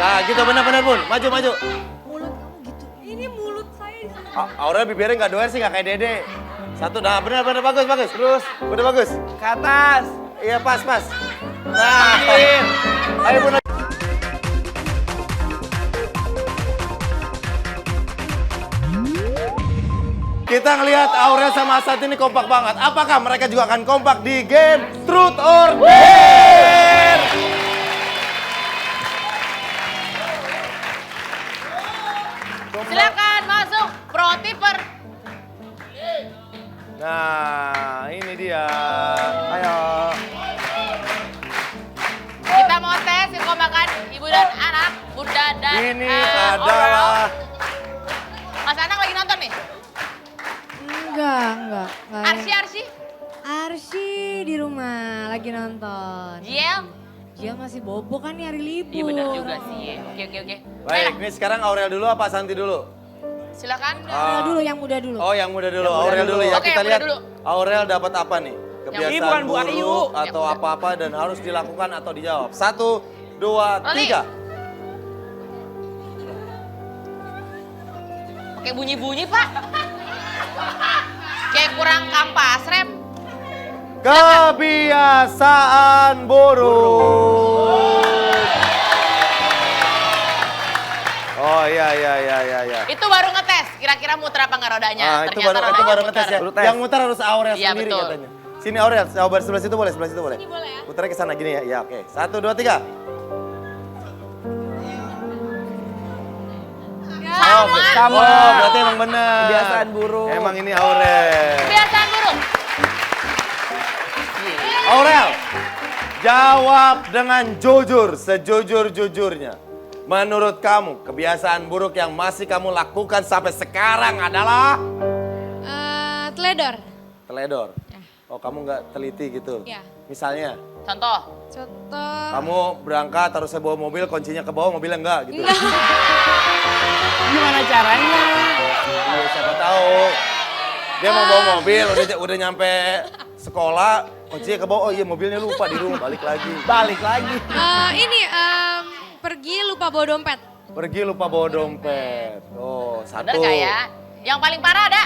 Nah gitu benar-benar Bun, maju. Mulut kamu gitu. Ini mulut saya di sana. Aurel bibirnya nggak doer sih, nggak kayak Dede. Satu, nah benar bagus. Terus, udah bagus. Ke atas. Iya pas. Nah, ayo Bun. Kita ngelihat Aurel sama Ashanti ini kompak banget. Apakah mereka juga akan kompak di game Truth or Dare? Silakan masuk pro tipper. Nah, ini dia. Ayo. Kita mau tes kekompakan ibu dan anak, bunda dan Ini Aurel. adalah Mas Anang lagi nonton nih? Enggak. Arsy. Arsy di rumah lagi nonton. Jiel? Dia masih bobo kan nih hari libur. Iya benar juga sih. Oke. baik. Ini sekarang Aurel dulu apa Ashanti dulu? Silakan. Aurel dulu, yang muda dulu. Oh, yang muda dulu. Aurel dulu ya. Oke, Kita yang muda lihat dulu. Aurel dapat apa nih? Ini Kebiasaan bukan Bu Ayu. buruk atau Yang muda. apa-apa dan harus dilakukan atau dijawab. 1, 2, Lali. 3. Oke bunyi-bunyi pak. Kayak kurang kampas rem. Kebiasaan buruk. Oh iya. Itu baru ngetes. Kira-kira muter apa nggak rodanya? Ah, itu baru rodanya ngetes ya. Baru tes. Yang muter harus Aurel Iya, sendiri betul. katanya. Sini Aurel, coba sebelah situ boleh. Ini boleh ya? Putarnya ke sana gini ya. Ya oke. 1, 2, 3. Sama. Oh, berarti emang benar. Kebiasaan buruk. Emang ini Aurel. Kebiasaan buruk. Aurel, jawab dengan jujur, sejujur-jujurnya. Menurut kamu, kebiasaan buruk yang masih kamu lakukan sampai sekarang adalah? Teledor. Teledor. Oh, kamu nggak teliti gitu? Ya. Misalnya, Contoh. Contoh. kamu berangkat harusnya bawa mobil, kuncinya ke bawah, mobilnya enggak gitu. Gimana caranya? Iya, siapa tahu. Dia mau bawa mobil, udah nyampe sekolah, kuncinya ke bawah, oh iya mobilnya lupa di rumah, balik lagi. Pergi lupa bawa dompet. Pergi lupa bawa dompet. Oh, Bener 1. nggak ya? Yang paling parah ada?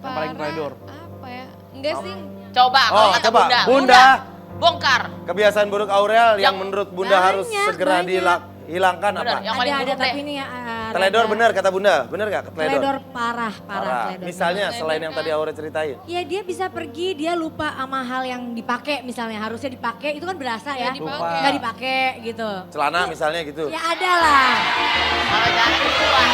paling teledor. Apa ya? Enggak sih. Coba, kalau Oh, kata coba. Bunda. Bunda. Bongkar. Kebiasaan buruk Aurel yang Yang menurut Bunda harus banyak, segera banyak. hilangkan Bener, apa? yang paling Ada buruk deh. tapi ini ya. Teledor rada- benar kata Bunda, benar nggak? Teledor parah teledor. Misalnya selain yang tadi Aurel ceritain. Ya dia bisa pergi, dia lupa sama hal yang dipakai misalnya. Harusnya dipakai, itu kan berasa ya. Lupa. Nggak dipakai gitu. Celana misalnya gitu. Ya ada lah. Kalau jalan gituan.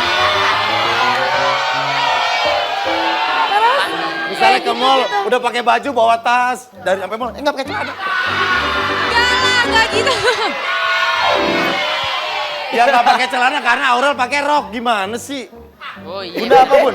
Misalnya ke gitu, mall udah pakai baju bawa tas dari sampai mall nggak pakai celana. Enggak gitu. Ya nggak pakai celana karena Aurel pakai rok, gimana sih? Oh iya. Bunda apa, Bun?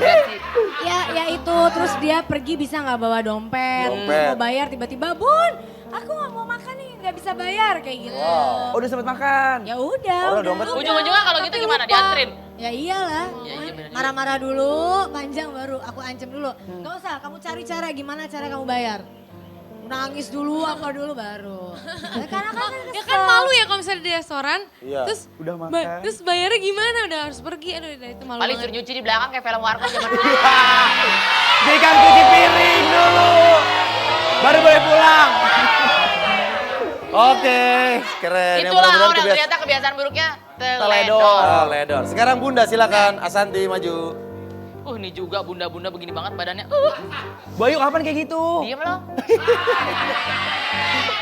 Ya itu, terus dia pergi bisa nggak bawa dompet. Dompet. Mau bayar tiba-tiba, Bun, aku nggak mau makan nih, nggak bisa bayar kayak gitu. Oh, udah sempet makan. Ya udah. Orang dompet Ujung-ujungnya kalau gitu Tapi gimana? lupa. Dianterin? Ya iyalah. Iya, bener juga. Marah-marah dulu, panjang baru aku ancam dulu. Gak usah, kamu cari cara gimana cara kamu bayar. Nangis dulu, apa dulu baru. Ya, karena kan Ya kan malu ya kalau misalnya di restoran, Iya. terus Udah makan. terus bayarnya gimana? Udah harus pergi, aduh itu malu Paling banget. suruh nyuci di belakang kayak film warkop zaman dulu. Berikan cuci piring dulu. Baru boleh pulang. Oke, keren. Yang Itulah mudah-mudahan Aurel ternyata kebiasaan buruknya teledor. Oh, ledor. Sekarang Bunda silakan, Ashanti maju. Ini juga bunda-bunda begini banget badannya. Bayu kapan kayak gitu? Diem loh.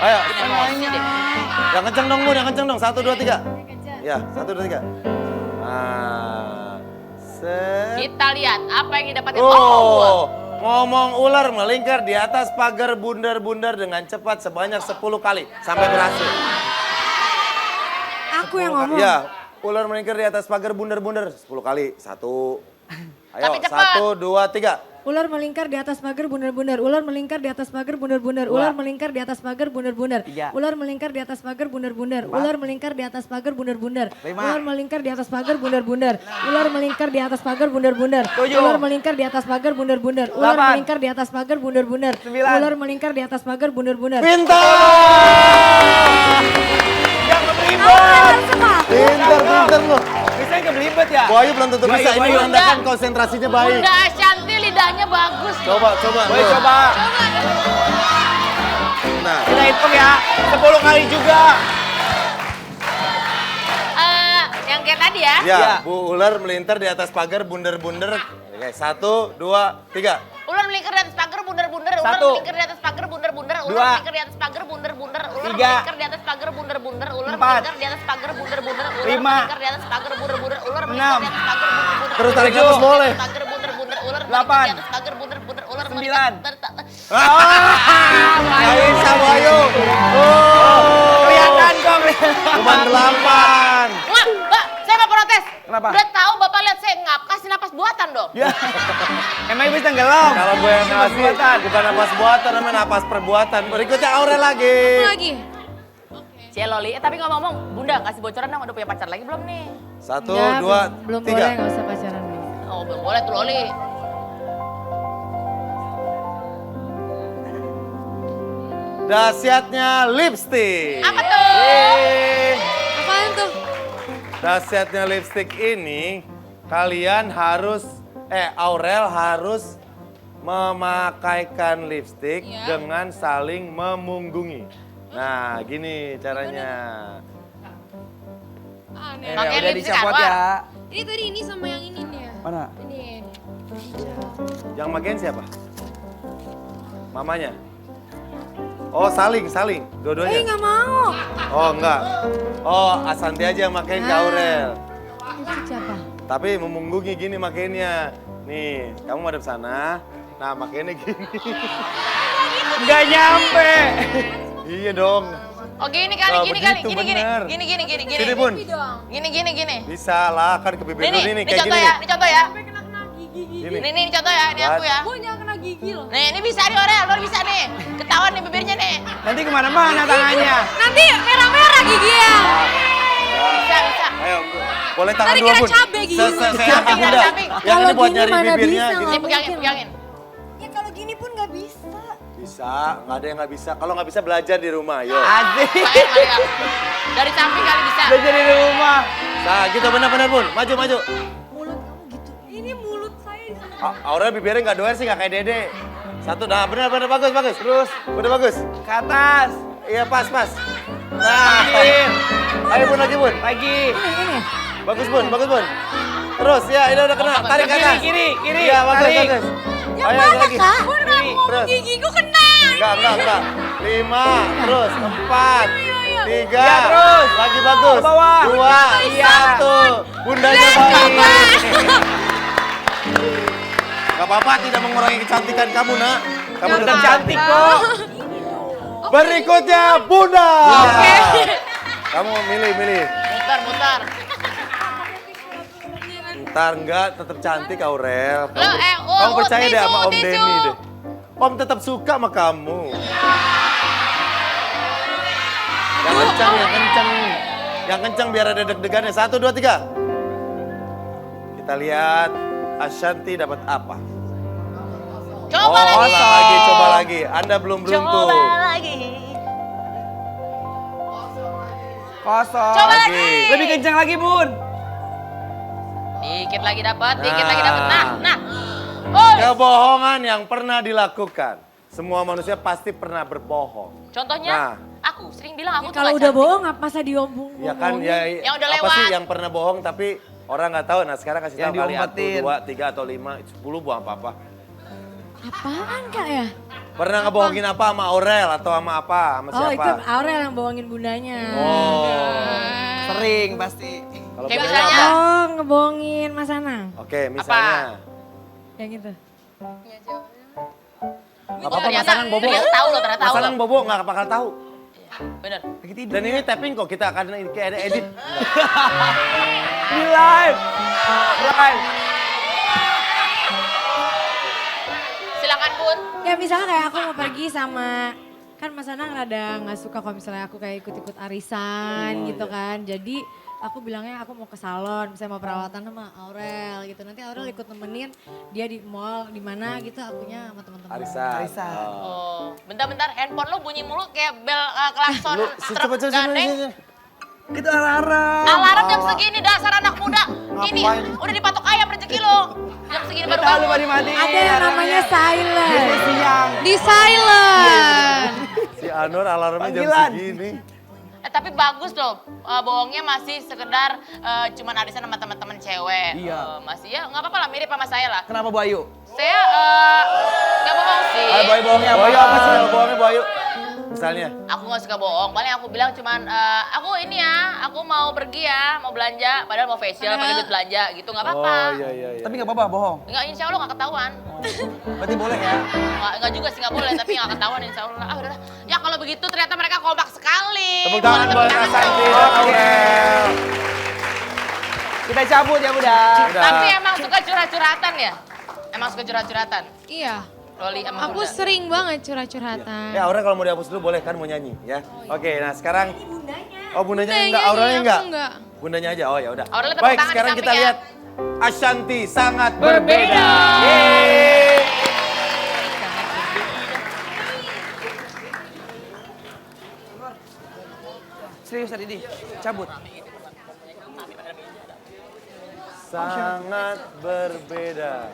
Ayo, Emosi deh. yang kenceng dong Bun, yang kenceng dong. 1, 2, 3. Ya, 1, 2, 3. Nah, set. Kita lihat apa yang didapatin. Oh, ngomong ular melingkar di atas pagar bundar-bundar dengan cepat sebanyak 10 kali sampai berhasil. aku yang ngomong. Ya, ular melingkar di atas pagar bundar-bundar 10 kali. 1. Ayo, Tapi cepat. 1, 2, 3. Ular melingkar di atas pagar bundar-bundar. Ular melingkar di atas pagar bundar-bundar. Ular melingkar di atas pagar bundar-bundar. Tiga. Ular melingkar di atas pagar bundar-bundar. Ular melingkar di atas pagar bundar-bundar. Lima. Ular melingkar di atas pagar bundar-bundar. Ular melingkar di atas pagar bundar-bundar. Tujuh. Ular melingkar di atas pagar bundar-bundar. Ular Delapan. melingkar di atas pagar bundar-bundar. Sembilan. Ular melingkar di atas pagar bundar-bundar. Pintar! Yang keterima. Semua. Pintar! pinter lu. Biasanya kebelibet ya? Bu Ayu belum tentu Bu Ayu, bisa. Bu Ini Ayu. menandakan konsentrasinya baik. Bunda Ashanti lidahnya bagus. Coba, coba. Boleh lu. coba. Nah, Kita hitung ya. 10 kali juga. Yang kayak tadi ya. ya, Ya. Bu Ular melintar di atas pagar bunder-bunder. Oke, 1, 2, 3. Ular melingkar di atas pagar bunder-bunder. Ular Satu. melingkar di atas pagar bunder-bunder. Ular Dua. melingkar di atas pagar bunder-bunder. Ular Tiga. melingkar di atas pagar bunder-bunder. Ular Empat. melingkar di atas pagar bunder-bunder. Ular Lima. melingkar di atas pagar bunder-bunder. Ular melingkar Enam. di atas pagar bunder-bunder. Terus tarik Tujuh. nafas boleh. Pagar bunder-bunder. Ular Delapan. melingkar di atas pagar bunder-bunder. Ular Sembilan. Gak bisa, Bu Ayu. Kelihatan kok. Cuma 8. Mbak, saya mau protes. Kenapa? Udah tahu Bapak lihat saya ngap, kasih napas buatan dong. Ya. Emang bisa tenggelam? Kalau gue yang Napas ngasih, buatan. bukan napas buatan, namanya napas perbuatan. Berikutnya Aurel lagi. Lagi. Cie Loli, tapi ngomong-ngomong, Bunda kasih bocoran dong, udah punya pacar lagi belum nih? 1, Enggak, 2, belum 3. boleh, nggak usah pacaran dulu. Oh, belum boleh tuh Loli. Dahsyatnya lipstick. Apa tuh? Apaan tuh? Dahsyatnya lipstick ini, kalian harus, Aurel harus memakaikan lipstick Iya. dengan saling memunggungi. Nah, gini caranya. Aneh. Pakai Udah lipstick dicopot apa? ya. Ini tadi ini sama yang ini nih ya. Mana? Ini. Yang makin siapa? Mamanya? Oh, saling. Dua-duanya. Nggak mau. Oh, enggak. Oh, Asanti aja yang makin ke Aurel. Itu siapa? Tapi memunggungi gini makainya. Nih, kamu madep sana. Nah, makainya gini. Nggak nyampe. Iya dong. Oh gini kali, Oh, gini begitu, kali, gini. bener. Gini. Sini, Bun. Gini. Bisa lah, kan ke bibir Nih, lu nih nih, kayak contoh gini. ya, ini contoh ya. Kena gigi. Gini. Nih contoh ya, ini aku ya. Gue jangan kena gigi loh. Nih, ini bisa nih Orel, lo bisa nih. Ketahuan nih bibirnya nih. Nanti kemana-mana tangannya. Nanti merah-merah gigi ya. Bisa. Ayo, boleh tangan Tadi dua, kira Bun. cabe gini. Saya Samping, angkat bunda. samping. Yang Kalau ini buat gini nyari mana bibirnya. bisa, Gini. Nih Mungkin. pegangin. Ya kalau gini pun nggak bisa. Bisa, nggak ada yang nggak bisa. Kalau nggak bisa belajar di rumah, yuk. Asik. Baik, kali ya. Dari samping kali bisa. Udah jadi di rumah. Nah, gitu benar-benar, Bun. Maju. Mulut kamu gitu. Ini mulut saya di sana. Aurel bibirnya nggak doer sih, nggak kayak Dede. Satu, nah benar bagus. Terus, udah bagus. Ke atas. Iya, pas. Nah, ayo Bun lagi, Bun. Lagi. Ini. Bagus, Bun. Terus, ya ini udah kena. Tarik ke atas. Kiri. Iya, bagus. Tarik. Ayo lagi. Gue udah Kiri. ngomong Terus. gigiku kena. Enggak. 5, terus 4, 3, Iya, terus. lagi bagus. Ke bawah. 2, Iya. 1, bundanya baik. Gak apa-apa, tidak mengurangi kecantikan kamu, nak. Kamu Tetap tetap cantik cantik. kok. Berikutnya, Bunda. Oke. Kamu milih. Mutar. Ntar enggak, tetap cantik Aurel. Lo, Kamu percaya deh sama Om tisu. Denny deh. Om tetap suka sama kamu. Yang kencang. Yang kencang biar ada deg-degannya. 1, 2, 3. Kita lihat Ashanti dapat apa. Coba Coba lagi. Anda belum beruntung. lagi. Kosong. Coba Lagi. lagi. Lebih kencang lagi, Bun. Dikit lagi dapat. Nah. Nah. Oh, Kebohongan yang pernah dilakukan. Semua manusia pasti pernah berbohong. contohnya Nah. aku sering bilang aku tuh Kalau nggak udah cantik. bohong, masa diombong? Ya kan ya. Yang udah apa lewat. sih yang pernah bohong tapi orang nggak tahu. Nah sekarang kasih Yang tahu kali 1, diumpetin. 2, 3 atau 5, 10 buang apa-apa. Apaan Kak ya? Pernah ngebohongin apa sama Aurel atau sama apa? Sama Oh siapa? itu Aurel yang bohongin bundanya. Oh. Sering pasti. Kalau Kayak bundanya misalnya- apa? Oh ngebohongin Mas Anang. Oke, misalnya. Yang itu. Gak apa-apa, Mas Ternyata- Anang bobo. ternyata tahu loh, ternyata Mas tahu Anang loh. bobo nggak bakal tahu. Bener. Lagi tidur. Dan ini tapping kok, kita akan kayak ada edit. Di live. Silakan Bun. Ya misalnya kayak aku mau pergi sama, kan Mas Anang rada nggak suka kalau misalnya aku kayak ikut-ikut arisan gitu kan. Jadi aku bilangnya aku mau ke salon, misalnya mau perawatan sama Aurel gitu. Nanti Aurel ikut nemenin dia di mall di mana gitu, akunya sama teman-teman. Arisan. Oh, bentar-bentar handphone lo bunyi mulu kayak bel klakson Lu, truk coba. gandeng. Itu alarm. Alarm jam segini dasar anak muda. Ini Ngapain? udah dipatok ayam rezeki lo. Jam segini baru Tahu bangun. lupa dimatiin. Ada yang namanya silent. Siang. Di silent. Si Anwar alarmnya jam Panggilan. segini. Tapi bagus loh, bohongnya masih sekedar cuman arisan sama teman-teman cewek. Iya. Masih ya nggak apa-apa lah, mirip sama saya lah. Kenapa Bu Ayu? Saya nggak bohong sih. Ayo Boy bohongnya apa? Boyu apa sih kalau bohongnya Boyu? Misalnya? Aku nggak suka bohong, paling aku bilang cuman aku ini ya, aku mau pergi ya, mau belanja, padahal mau facial, pakai duit belanja gitu, nggak apa-apa. Oh iya iya iya. Tapi nggak apa-apa bohong. Nggak, insya Allah nggak ketahuan. Berarti boleh ya? Nggak juga sih nggak boleh, tapi nggak ketahuan insya Allah. Ah udah, ya kalau begitu ternyata mereka kompak sekali. Tepuk tangan Boleh buat tepuk tangan Asanti dong. dan Aurel. Kita cabut ya Bunda. Udah. Tapi emang suka curhat-curhatan ya? Emang suka curhat-curhatan? Iya. Loli emang Aku Bunda. sering banget curhat-curhatan. Ya Aurel kalau mau dihapus dulu boleh kan mau nyanyi ya. Oke, nah sekarang oh bundanya Bundanya enggak, Aurelnya aku enggak? enggak. Bundanya aja. Oh ya udah. Aurel tepuk Baik, tangan di sekarang samping kita ya. lihat Ashanti sangat Berbeda. berbeda. Yeay. Serius tadi, cabut. Sangat berbeda.